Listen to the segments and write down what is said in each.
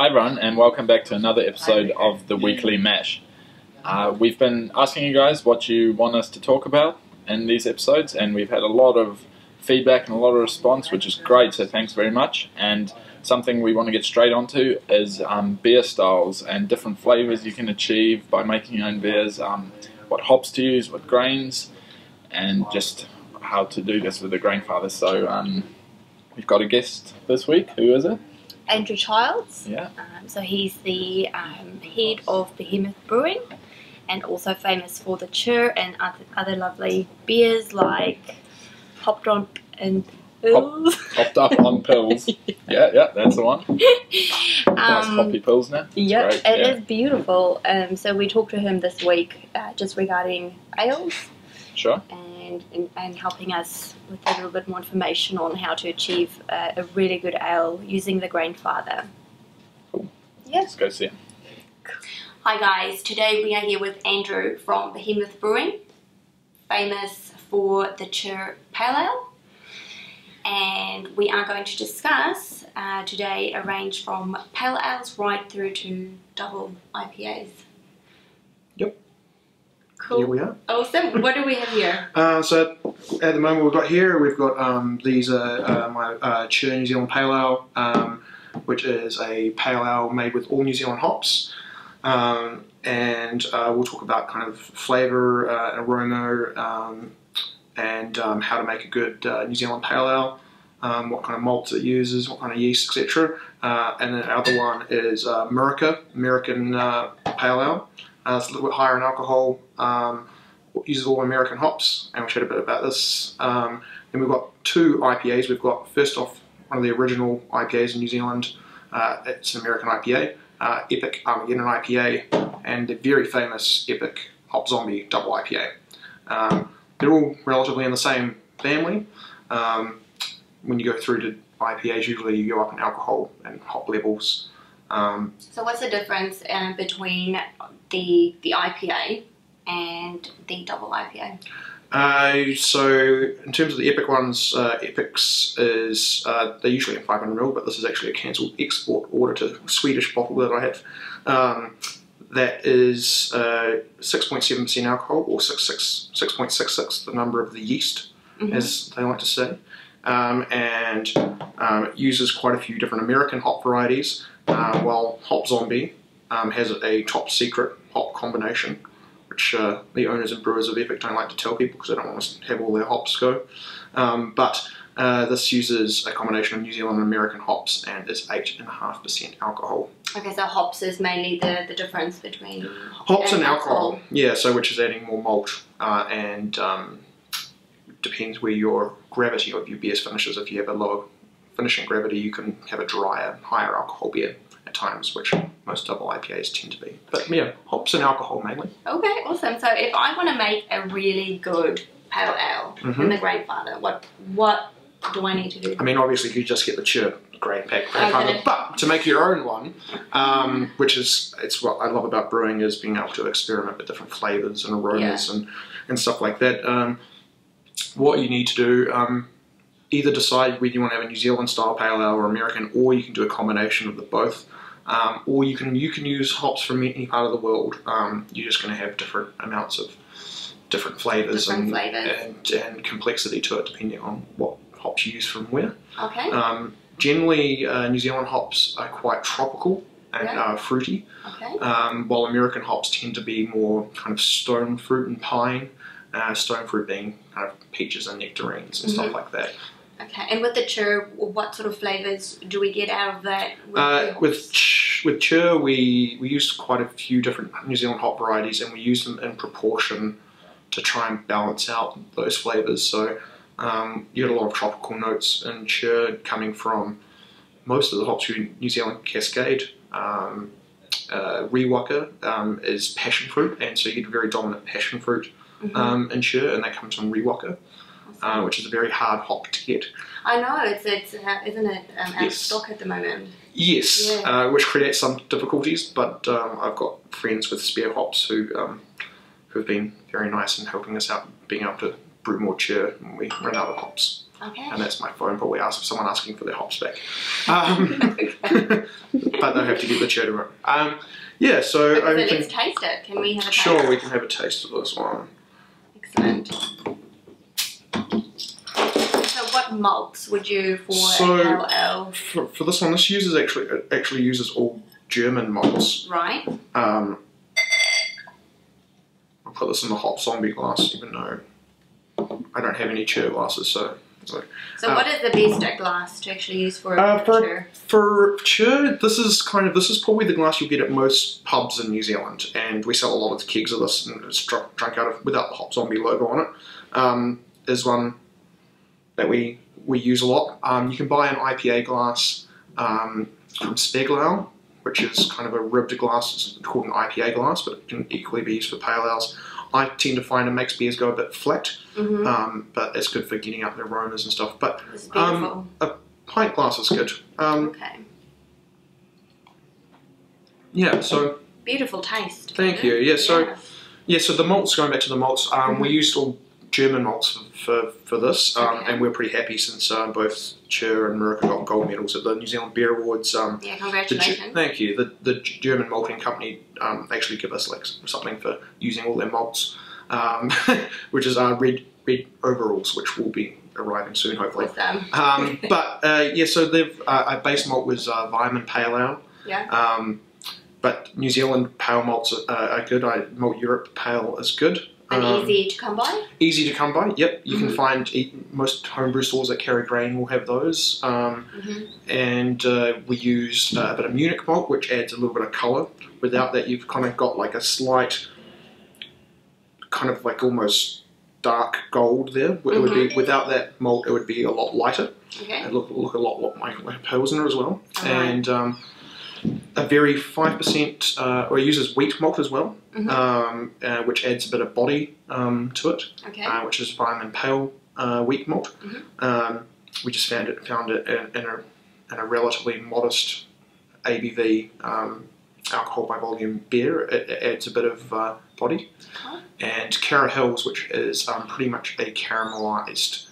Hi everyone, and welcome back to another episode of the Weekly Mash. We've been asking you guys what you want us to talk about in these episodes, and we've had a lot of feedback and a lot of response, which is great, so thanks very much. And something we want to get straight onto is beer styles and different flavours you can achieve by making your own beers, what hops to use, what grains, and just how to do this with a grainfather. So we've got a guest this week. Who is it? Andrew Childs. Yeah. So he's the head of Behemoth Brewing, and also famous for the Chur and other lovely beers like Hopped On and Pills. Hopped Up on Pills. Yeah, that's the one. Nice hoppy pills now. Yeah, it is beautiful. So we talked to him this week just regarding ales. Sure. And helping us with a little bit more information on how to achieve a really good ale using the grainfather. Cool. Yeah. Let's go see him. Hi guys, today we are here with Andrew from Behemoth Brewing, famous for the Chur Pale Ale, and we are going to discuss today a range from pale ales right through to double IPAs. Yep. Cool. Here we are. Awesome. What do we have here? So at the moment we've got these are my Chur New Zealand Pale Ale, which is a pale ale made with all New Zealand hops, and we'll talk about kind of flavour, aroma, and how to make a good New Zealand Pale Ale, what kind of malts it uses, what kind of yeast, etc. And then the other one is American Pale Ale. It's a little bit higher in alcohol, uses all American hops, and we'll chat a bit about this. Then we've got two IPAs. We've got, first off, one of the original IPAs in New Zealand. It's an American IPA, Epic Armageddon IPA, and the very famous Epic Hop Zombie Double IPA. They're all relatively in the same family. When you go through to IPAs, usually you go up in alcohol and hop levels. So what's the difference between the IPA and the double IPA? So in terms of the Epic ones, Epics is, they're usually in 500ml, but this is actually a cancelled export order to a Swedish bottle that I have. That is 6.7% alcohol, or 6.66, the number of the yeast, as they like to say. And it uses quite a few different American hop varieties, while Hop Zombie has a top secret hop combination, which the owners and brewers of Epic don't like to tell people because they don't want to have all their hops go. But this uses a combination of New Zealand and American hops and is 8.5% alcohol. Okay, so hops is mainly the difference between hops and alcohol. Yeah, so which is adding more malt and depends where your gravity of your beers finishes. If you have a lower finishing gravity, you can have a drier, higher alcohol beer at times, which most double IPAs tend to be. But yeah, hops and alcohol mainly. Okay, awesome. So if I want to make a really good pale ale in the grainfather, what do I need to do? I mean, obviously you just get the Chur grain pack grainfather, but to make your own one, which is, it's what I love about brewing, is being able to experiment with different flavours and aromas and stuff like that. What you need to do, either decide whether you want to have a New Zealand style pale ale or American, or you can do a combination of the both, or you can use hops from any part of the world. You're just going to have different amounts of different flavours and complexity to it depending on what hops you use from where. Okay. Generally, New Zealand hops are quite tropical and fruity, while American hops tend to be more kind of stone fruit and pine. Stone fruit being kind of peaches and nectarines and stuff like that. Okay, and with the Chur, what sort of flavours do we get out of that? With Chur, we use quite a few different New Zealand hop varieties, and we use them in proportion to try and balance out those flavours. So you get a lot of tropical notes in Chur coming from most of the hops from New Zealand Cascade. Rewaka is passion fruit, and so you get very dominant passion fruit in Chur, and that comes from Rewaka. Which is a very hard hop to get. I know, it's isn't it out of stock at the moment? Yes, which creates some difficulties, but I've got friends with spare hops who have been very nice in helping us out, being able to brew more chur when we run out of hops. Okay. And that's my phone, probably someone asking for their hops back. But they'll have to get the chur to yeah, so okay, so let's taste it. Can we have a taste? Sure, we can have a taste of this one. Excellent. So what malts would you for a LL? For this one, this uses actually uses all German malts. Right. I'll put this in the hop zombie glass, even though I don't have any chur glasses, so what is the best glass to actually use for chur? For chur, this is probably the glass you'll get at most pubs in New Zealand, and we sell a lot of kegs of this, and it's drunk out of without the hop zombie logo on it. Is one that we use a lot. You can buy an IPA glass from Speglau, which is kind of a ribbed glass. It's called an IPA glass, but it can equally be used for pale ales. I tend to find it makes beers go a bit flat, but it's good for getting out the aromas and stuff. But a pint glass is good. Okay. Yeah, so... Beautiful taste. Thank you. Yeah, so the malts, going back to the malts, we used all German malts for this, and we're pretty happy since both Chur and Murica got gold medals at the New Zealand Beer Awards. Yeah, congratulations. Thank you. The German malting company actually give us like something for using all their malts, which is red overalls, which will be arriving soon, hopefully. Awesome. Yeah, so our base malt was Weimar Pale Ale. Yeah. But New Zealand pale malts are good. Malt Europe Pale is good. And easy to come by? Easy to come by, yep. You can find most homebrew stores that carry grain will have those. And we use a bit of Munich malt, which adds a little bit of colour. Without that, you've kind of got like a slight, kind of like almost dark gold there. It would be, without that malt, it would be a lot lighter. Okay. It look a lot like a Pilsner as well. And a very 5%, or it uses wheat malt as well, which adds a bit of body to it, which is Weimar Pale wheat malt. We just found it in a relatively modest ABV alcohol by volume beer. It adds a bit of body. And Cara Hills, which is pretty much a caramelised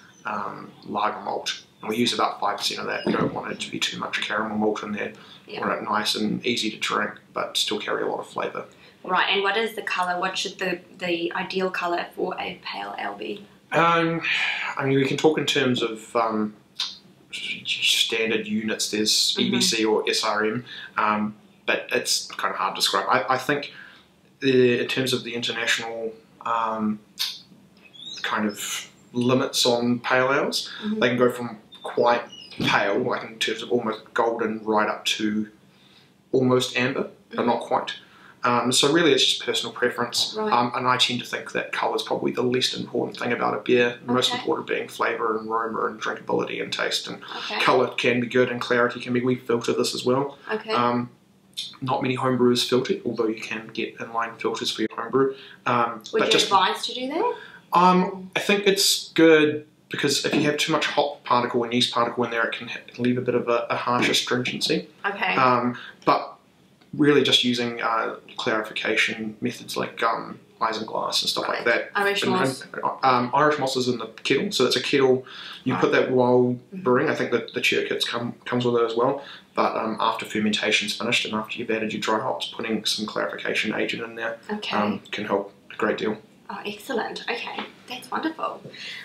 lager malt. And we use about 5% of that. We don't want it to be too much caramel malt in there. We want it nice and easy to drink, but still carry a lot of flavour. Right, and what is the colour? What should the ideal colour for a pale ale be? I mean, we can talk in terms of standard units. There's EBC or SRM, but it's kind of hard to describe. I think in terms of the international kind of limits on pale ales, they can go from quite pale, like in terms of almost golden, right up to almost amber, but not quite. So really it's just personal preference, and I tend to think that colour is probably the least important thing about a beer, the most important being flavour and aroma and drinkability and taste, and colour can be good and clarity can be. We filter this as well. Not many homebrewers filter it, although you can get inline filters for your homebrew. Would you advise to do that? I think it's good because if you have too much hop particle and yeast particle in there, it can leave a bit of a harsh astringency. But really just using clarification methods like isinglass and stuff like that. Irish moss. Irish moss is in the kettle, so it's a kettle. You put that while brewing. I think that the chur kits comes with it as well. But after fermentation's finished and after you've added your dry hops, putting some clarification agent in there can help a great deal. Oh, excellent. Okay, that's wonderful.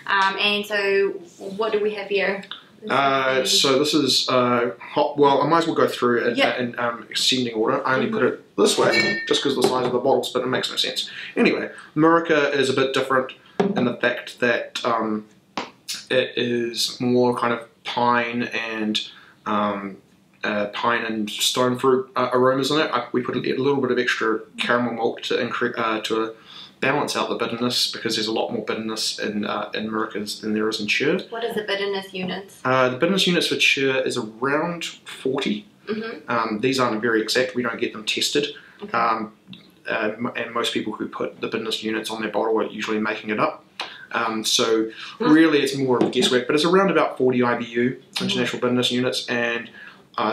And so what do we have here? So this is hop. Well, I might as well go through it in ascending order. I only put it this way just because of the size of the bottles, but it makes no sense. Anyway, Murica is a bit different in the fact that it is more kind of pine and stone fruit aromas in it. We put a little bit of extra caramel malt to balance out the bitterness, because there's a lot more bitterness in Murica's than there is in Chur. What is the bitterness units? The bitterness units for Chur is around 40. These aren't very exact. We don't get them tested. And most people who put the bitterness units on their bottle are usually making it up. So really it's more of guesswork, but it's around about 40 IBU, international bitterness units, and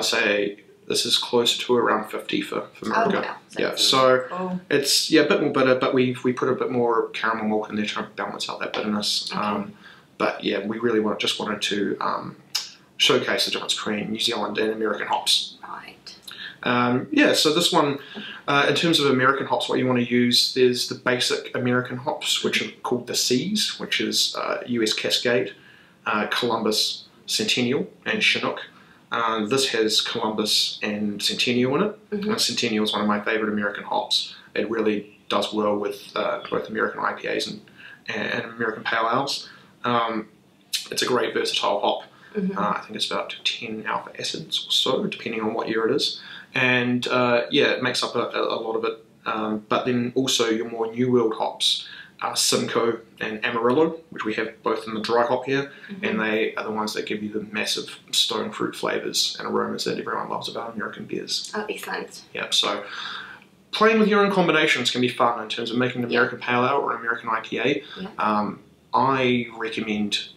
say This is closer to around 50 for America. Oh, wow. Yeah, so cool. it's a bit more bitter, but we put a bit more caramel milk in there trying to balance out that bitterness. Okay. But yeah, we really just wanted to showcase the difference between New Zealand and American hops. Right. Yeah, so this one, in terms of American hops, what you want to use, there's the basic American hops, which are called the C's, which is US Cascade, Columbus, Centennial, and Chinook. This has Columbus and Centennial in it. Centennial is one of my favourite American hops. It really does well with both American IPAs and American Pale Ales. It's a great versatile hop. I think it's about 10 alpha acids or so, depending on what year it is. And yeah, it makes up a lot of it. But then also your more New World hops, Simcoe and Amarillo, which we have both in the dry hop here, and they are the ones that give you the massive stone fruit flavours and aromas that everyone loves about American beers. Oh, excellent. Yeah, so playing with your own combinations can be fun in terms of making an American Pale Ale or an American IPA. I recommend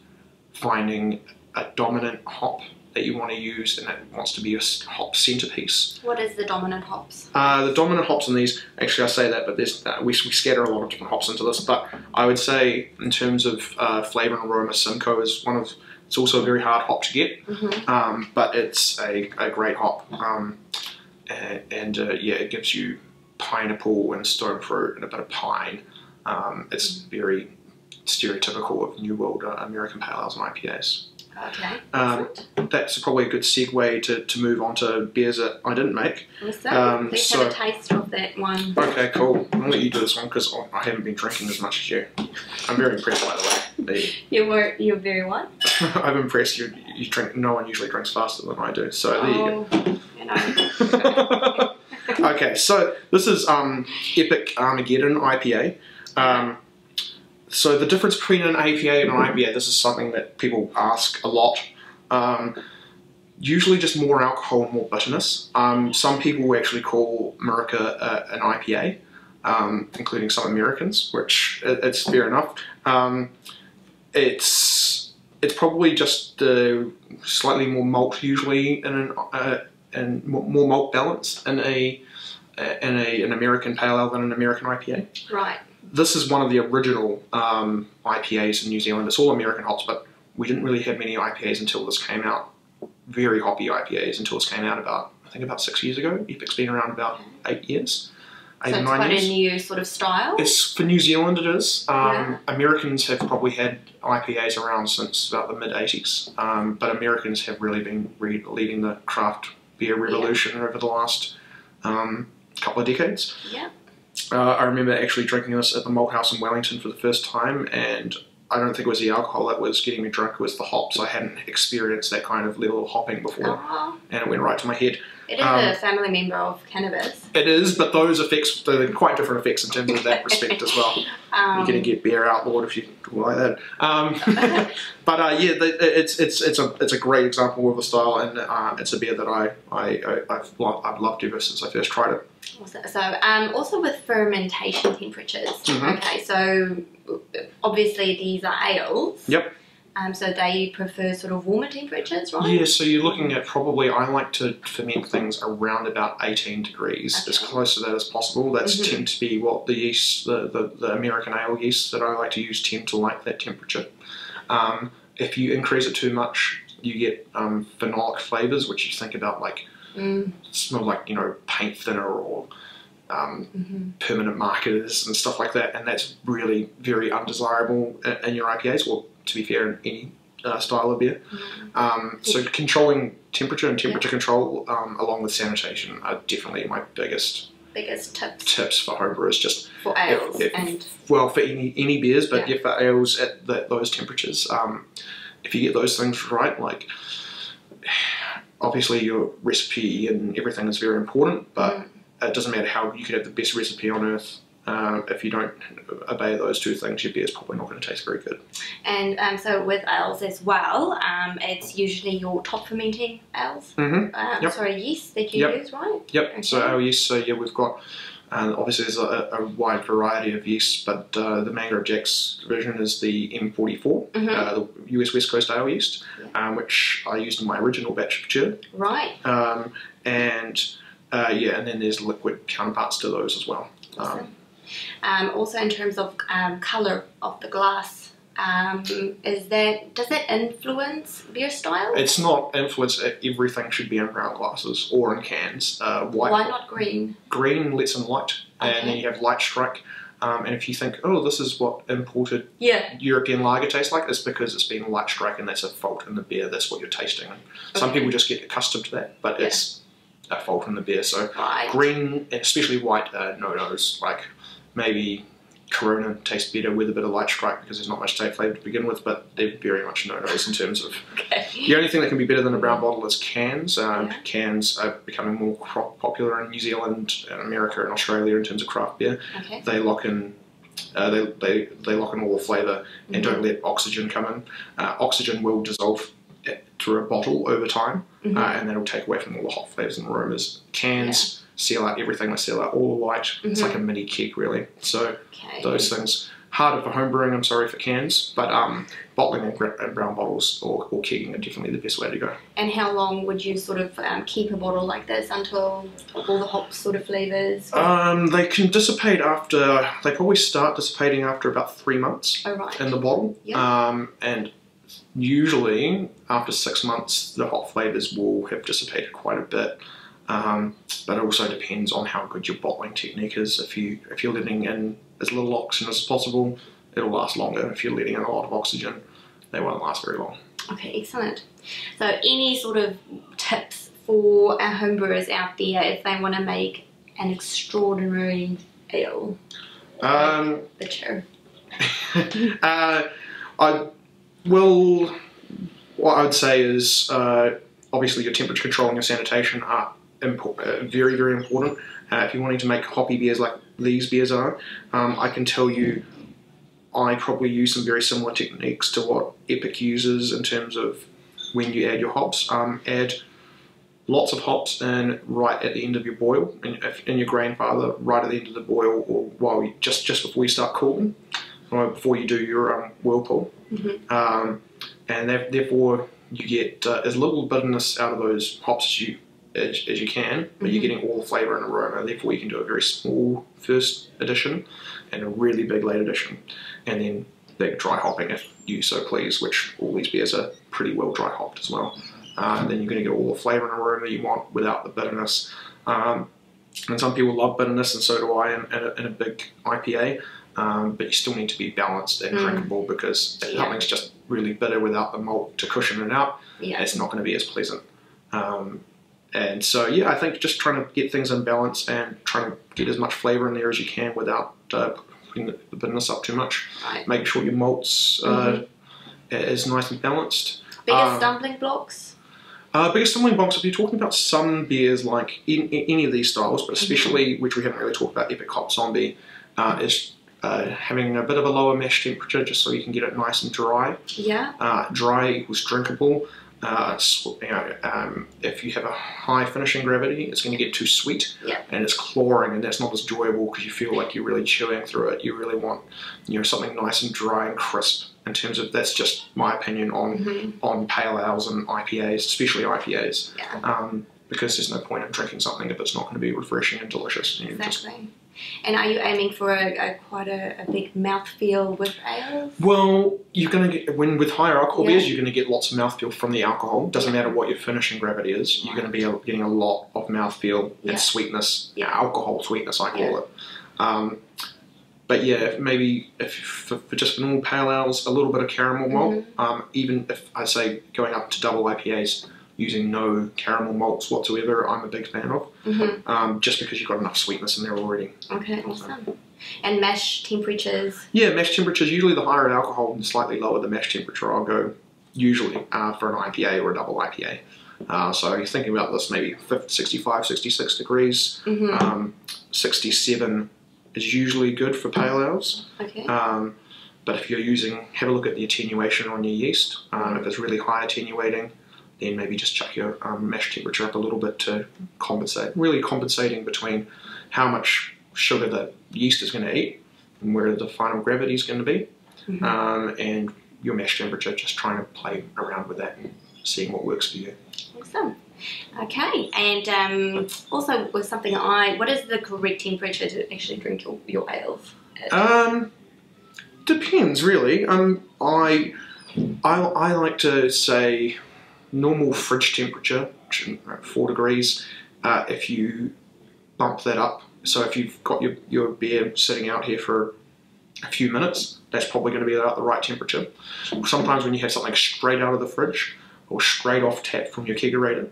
finding a dominant hop that you want to use and that wants to be a hop centerpiece. What is the dominant hops? The dominant hops in these, actually I say that, but there's we scatter a lot of different hops into this, but I would say in terms of flavour and aroma, Simcoe is it's also a very hard hop to get, but it's a great hop, yeah, it gives you pineapple and stone fruit and a bit of pine. It's very stereotypical of New World American Pale Ales and IPAs. Okay. That's probably a good segue to move on to beers that I didn't make. Awesome. Let's have a taste of that one. Okay, cool. I'll let you do this one because I haven't been drinking as much as you. I'm very impressed, by the way. You're very what? I'm impressed. You drink. No one usually drinks faster than I do. So there you go. You know. Okay, so this is Epic Armageddon IPA. So the difference between an APA and an IPA, this is something that people ask a lot. Usually just more alcohol and more bitterness. Some people actually call America an IPA, including some Americans, which it's fair enough. It's probably just slightly more malt usually and more malt balance in an American Pale Ale than an American IPA. Right. This is one of the original IPAs in New Zealand. It's all American hops, but we didn't really have many IPAs until this came out. Very hoppy IPAs until this came out I think about 6 years ago. Epic's been around about 8 years. So it's quite a new sort of style? It's, for New Zealand it is. Americans have probably had IPAs around since about the mid-80s. But Americans have really been leading the craft beer revolution over the last couple of decades. Yeah. I remember actually drinking this at the Malt House in Wellington for the first time, and I don't think it was the alcohol that was getting me drunk, it was the hops. I hadn't experienced that kind of level of hopping before, and it went right to my head. It is a family member of cannabis. It is, but those effects, they're quite different effects in terms of that respect as well. You're going to get beer outlawed if you do like that. But yeah, it's a great example of a style, and it's a beer that I've loved ever since I first tried it. So also with fermentation temperatures. Okay, so obviously these are ales. Yep. So they prefer sort of warmer temperatures, right? Yeah, so you're looking at probably, I like to ferment things around about 18 degrees, as close to that as possible. That's tend to be what the yeast, the American ale yeast that I like to use tend to like that temperature. If you increase it too much, you get phenolic flavours, which you think about like, smell like, paint thinner or permanent markers and stuff like that, and that's really very undesirable in your IPAs, or to be fair, in any style of beer. So controlling temperature and temperature control along with sanitation are definitely my biggest tips for homebrewers. Just for ales well, for any beers, but yeah, for ales at those temperatures. If you get those things right, like obviously your recipe and everything is very important, but it doesn't matter how you could have the best recipe on earth. If you don't obey those two things, your beer is probably not going to taste very good. And so with ales as well, it's usually your top fermenting ales. Sorry, yeast that you use, right? Yep. Okay. So our yeast. So yeah, we've got And obviously there's a wide variety of yeasts, but the Mangrove Jack's version is the M44, the US West Coast ale yeast, which I used in my original batch of chur. Right. And then there's liquid counterparts to those as well. Awesome. Also in terms of colour of the glass, does that influence beer style? It's not influenced. Everything should be in brown glasses or in cans. Why not green? Green lets in light, and then you have light strike. And if you think, oh, this is what imported European lager tastes like, it's because it's been light strike, and that's a fault in the beer. That's what you're tasting. And some people just get accustomed to that, but it's a fault in the beer. So green, and especially white, no-nos. Like maybe Corona tastes better with a bit of light strike because there's not much taste flavour to begin with, but they're very much no-nos in terms of... The only thing that can be better than a brown bottle is cans. Cans are becoming more popular in New Zealand and America and Australia in terms of craft beer. They lock in they lock in all the flavour and don't let oxygen come in. Oxygen will dissolve through a bottle over time, and that'll take away from all the hop flavours and aromas. Cans seal out everything, they seal out all the light. It's like a mini keg, really. So those things, harder for home brewing, I'm sorry, for cans, but bottling in brown bottles or kegging are definitely the best way to go. And how long would you sort of keep a bottle like this until all the hop sort of flavours? They can dissipate after, they probably start dissipating after about 3 months in the bottle. And usually after 6 months the hop flavours will have dissipated quite a bit. But it also depends on how good your bottling technique is. If you're letting in as little oxygen as possible, it'll last longer. If you're letting in a lot of oxygen, they won't last very long. Okay, excellent. So any sort of tips for our homebrewers out there if they want to make an extraordinary ale? The chur. What I would say is obviously your temperature control and your sanitation are very, very important. If you're wanting to make hoppy beers like these beers are, I can tell you I probably use some very similar techniques to what Epic uses in terms of when you add your hops. Add lots of hops in right at the end of your boil, in your grain father, right at the end of the boil, or just before you start cooling, or before you do your whirlpool. And therefore you get as little bitterness out of those hops as you can, but you're getting all the flavour and aroma. Therefore you can do a very small first addition and a really big late addition, and then big dry hopping if you so please, which all these beers are pretty well dry hopped as well. And then you're going to get all the flavour and aroma you want without the bitterness. And some people love bitterness, and so do I in a big IPA, but you still need to be balanced and drinkable, because if something's just really bitter without the malt to cushion it out, it's not going to be as pleasant. And so I think just trying to get things in balance and trying to get as much flavour in there as you can without putting the bitterness up too much. Make sure your malts is nice and balanced. Biggest stumbling blocks? Biggest stumbling blocks, if you're talking about some beers like any of these styles, but especially, which we haven't really talked about, Epic Hop Zombie, is having a bit of a lower mash temperature just so you can get it nice and dry. Dry equals drinkable. If you have a high finishing gravity, it's going to get too sweet, and it's clawing, and that's not as enjoyable because you feel like you're really chewing through it. You really want, something nice and dry and crisp. In terms of, that's just my opinion on pale ales and IPAs, especially IPAs, because there's no point in drinking something if it's not going to be refreshing and delicious. And are you aiming for quite a big mouthfeel with ales? Well, you're going to get, with higher alcohol beers, you're going to get lots of mouthfeel from the alcohol. Doesn't matter what your finishing gravity is, you're going to be getting a lot of mouthfeel and sweetness, alcohol sweetness, I call it. But maybe for just normal pale ales, a little bit of caramel malt. Even if I say going up to double IPAs, using no caramel malts whatsoever, I'm a big fan of. Just because you've got enough sweetness in there already. Okay, awesome. And mash temperatures? Yeah, mash temperatures, usually the higher in alcohol and slightly lower the mash temperature I'll go, usually, for an IPA or a double IPA. So you're thinking about this maybe 65, 66 degrees. 67 is usually good for pale ales. But if you're have a look at the attenuation on your yeast. If it's really high attenuating, then maybe just chuck your mash temperature up a little bit to compensate. Really compensating between how much sugar the yeast is going to eat and where the final gravity is going to be. And your mash temperature, just trying to play around with that and seeing what works for you. Awesome. Okay, and also with something what is the correct temperature to actually drink your ales at? Depends really. I like to say normal fridge temperature, 4 degrees. If you bump that up, so if you've got your beer sitting out here for a few minutes, that's probably going to be about the right temperature. Sometimes when you have something straight out of the fridge or straight off tap from your kegerator,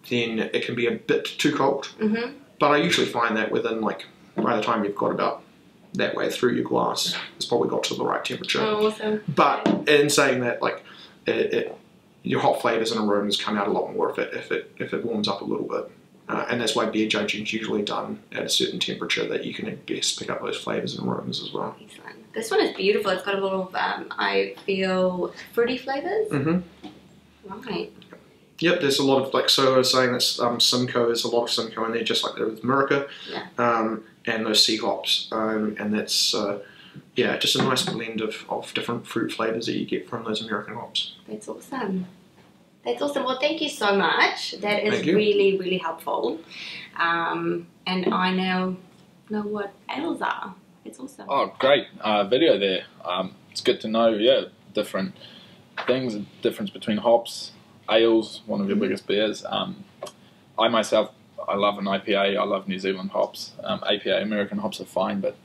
then it can be a bit too cold. But I usually find that within, like, by the time you've got about that way through your glass, it's probably got to the right temperature. Oh, awesome. But in saying that, like, your hot flavors and aromas come out a lot more if it warms up a little bit. And that's why beer judging is usually done at a certain temperature that you can best pick up those flavors and aromas as well. Excellent. This one is beautiful. It's got a lot of, I feel, fruity flavors. Right. Yep, there's a lot of, like, so I was saying that Simcoe, there's a lot of Simcoe in there, just like there with Murica, and those sea hops, and that's, yeah, just a nice blend of different fruit flavors that you get from those American hops. That's awesome. That's awesome. Well, thank you so much. That is really, really helpful. And I now know what ales are. It's awesome. Oh, great video there. It's good to know, yeah, different things, the difference between hops, ales, one of your biggest beers. I myself, I love an IPA. I love New Zealand hops. APA, American hops are fine, but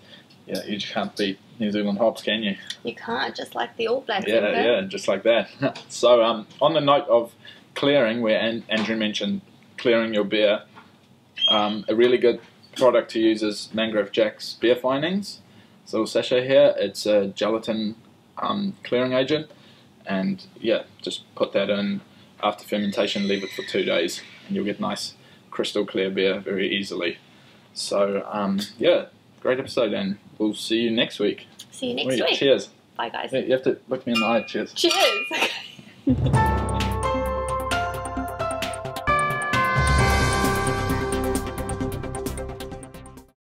yeah, you just can't beat New Zealand hops, can you? You can't, just like the All Blacks. Yeah, just like that. So on the note of clearing, where Andrew mentioned clearing your beer, a really good product to use is Mangrove Jack's beer findings. This little sachet here, it's a gelatin clearing agent, and yeah, just put that in after fermentation, leave it for 2 days, and you'll get nice crystal clear beer very easily. So yeah, great episode, and we'll see you next week. See you next week. Cheers. Bye, guys. Yeah, you have to look me in the eye. Cheers. Cheers.